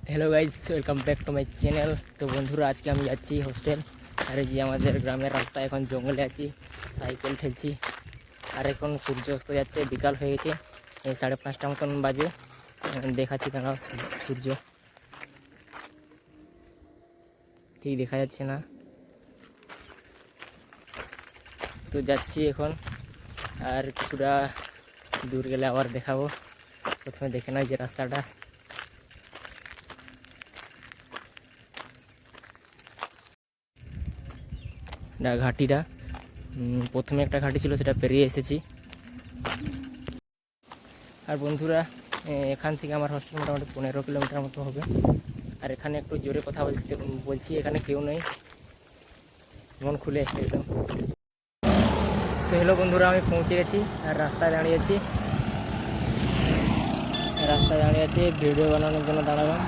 Hello guys, welcome back to my channel. তো বন্ধুরা, আজকে আমি যাচ্ছি হোস্টেল। আর এই যে আমাদের গ্রামের রাস্তা, এখন জঙ্গলে আছি, সাইকেল ঠেলছি। আর এখন সূর্য অস্ত যাচ্ছে, বিকাল হয়ে গেছে, 5:30 মতন বাজে। দেখাচ্ছি কেন, সূর্য ঠিক দেখা যাচ্ছে না। তো যাচ্ছি এখন, আর কিছুটা দূর গেলে আবার দেখাবো। প্রথমে দেখে নাই যে রাস্তাটা, ঘাটিটা প্রথমে একটা ঘাটি ছিল, সেটা পেরিয়ে এসেছি। আর বন্ধুরা, এখান থেকে আমার হোস্টেল মোটামুটি 15 কিলোমিটার মতো হবে। আর এখানে একটু জোরে কথা বলছি, এখানে কেউ নেই, মন খুলে একদম। তো হ্যালো বন্ধুরা, আমি পৌঁছে গেছি আর রাস্তায় দাঁড়িয়ে আছি, ভিডিও বানানোর জন্য দাঁড়ালাম।